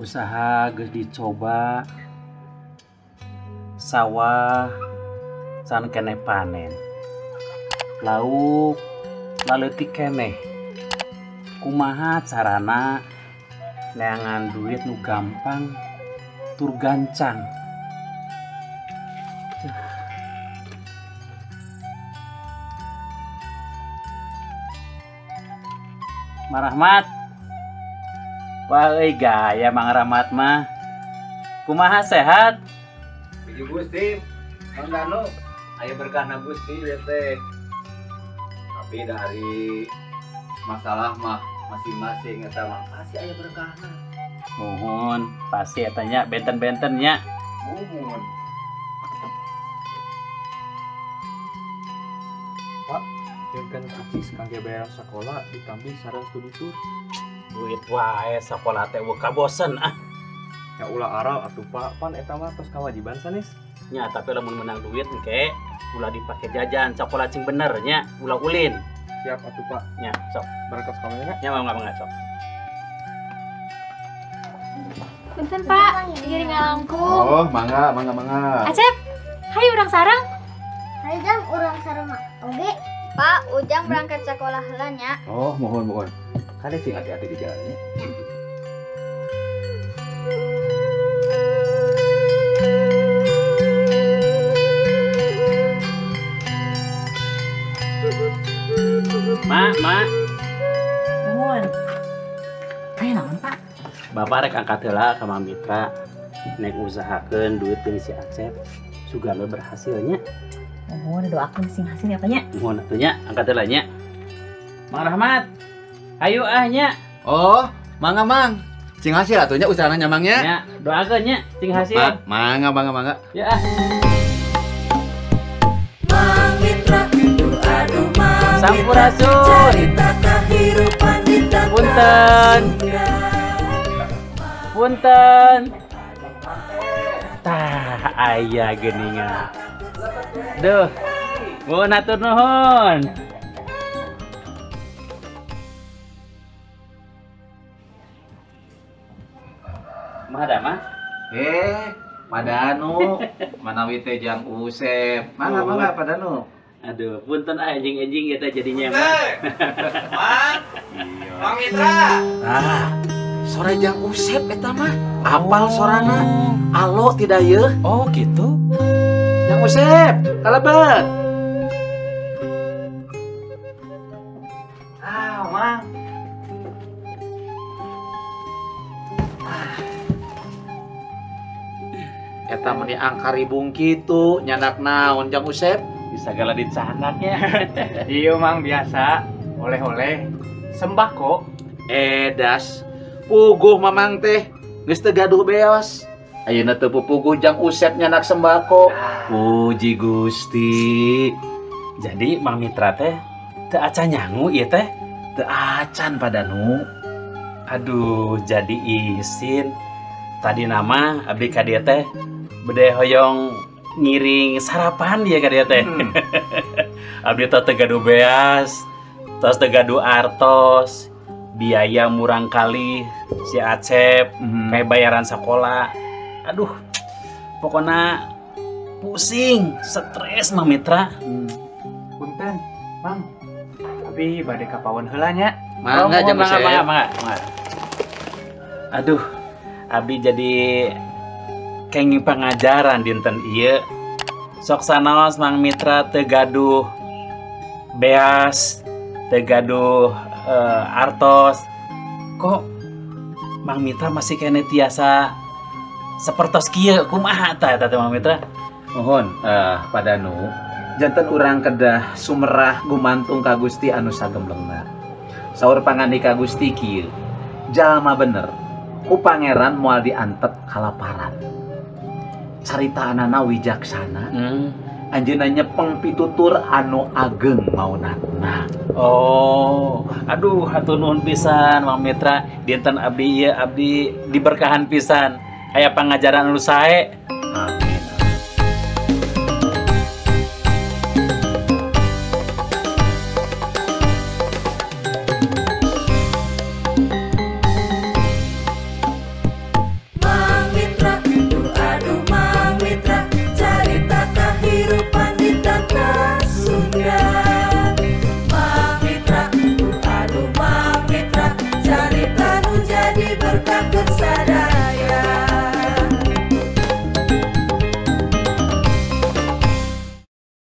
usaha geus dicoba sawah can keneh panen lauk laleutik keneh kumaha carana neangan duit nu gampang tur gancang. Mang Rahmat, wah euy gaya Mang Rahmat mah. Kumaha sehat? Puji Gusti, Mang Danu, aya berkahna Gusti ya teh. Tapi dari masalah mah masing-masing eta mah pasti aya berkahna. Muhun, pasti eta nya benten-benten nya. Muhun. Pak, kan acis kangge bayar sekolah ditambi sareng studi tour. Duit wae sakola teh weuh kabosen ah. Ya ulah aral atuh Pak, pan eta mah tos kewajiban sanes. Nya tapi lamun menang duit engke ulah dipake jajan sakola cing bener nya, ulah ulin. Siap atuh Pak. Nya sok. Berangkat sekolahnya. Nya mangga sok. Punten Pak, giring langkung. Oh, mangga. Acep, hayu urang sareng. Hayu jang urang sareng mah. Oge. Pak, Ujang berangkat sekolah heula nya. Oh, mohon. Kade cing hati-hati di jalannya. Mak. Mohon. Ayo naon Pak? Bapak rek angkat heula ka Mang Mitra. Nek usahakeun duit jeung si Acep sugana berhasilnya. Mohon doakeun sing hasil ya Pak nya. Mohon atuh nya, angkat heula nya. Mang Rahmat. Ayo nya. Oh, mangga Mang. Cing hasil atunya usahana nyamangnya. Nya, doakeun nya cing hasil. Mangga. Ya. Mang Mitra, aduh Mang Sampurasun. cerita kehidupan di Punten. Tah aya geuningan. Duh. Mohon atur nuhun. Mah? Madanu, manawi teh jang Usep. Mangga Padanu. Aduh, punten enjing-enjing ya teh jadinya. Mang Mitra. Sore jang Usep eta mah. Apal sorana. Alo tidak ye? Oh, gitu. Jang Usep, kalebet. Mang. Eta meni angka ribung kitu, nyandak naon jang Usep? Bisa gala dicanaknya. Iya Mang biasa. Oleh-oleh sembako. Das. Puguh mamang teh. Geus teu gaduh beos. Ayeuna teu pupuguh jang Usep nyandak sembako. Puji Gusti. Jadi Mang Mitra teh teu acan nyangu ieu teh? Teu acan Padanu. Aduh, jadi isin. Tadi nama abdi ka dieu teh bede hoyong ngiring sarapan dia ka dieu teh. Abdi teh gaduh beas, tos teh gaduh artos, biaya murang kali si Acep, kayak bayaran sekolah. Aduh, pokoknya pusing, stres Mang Mitra. Punten, Mang. Abi bade ka pawon heula nya. Mangga jang Usep. Mangga. Aduh, abdi jadi kenging pangajaran dinten ieu. Sok sanaos Mang Mitra teu gaduh beas, teu gaduh artos. Kok Mang Mitra masih kene tiasa sapertos kieu kumaha eta Mang Mitra? Mohon Padanu, janten urang kedah sumerah gumantung ka Gusti anu sagemblengna. Saur pangandi ka Gusti kieu. Jalma bener, ku pangeran moal diantep kalaparan. Carita anana wijaksana. Anjeunna nyepeng pitutur anu ageng maunatna. Oh, aduh hatur nuhun pisan Mang Mitra. Dinten abdi ieu abdi diberkahan pisan. Aya pangajaran anu sae.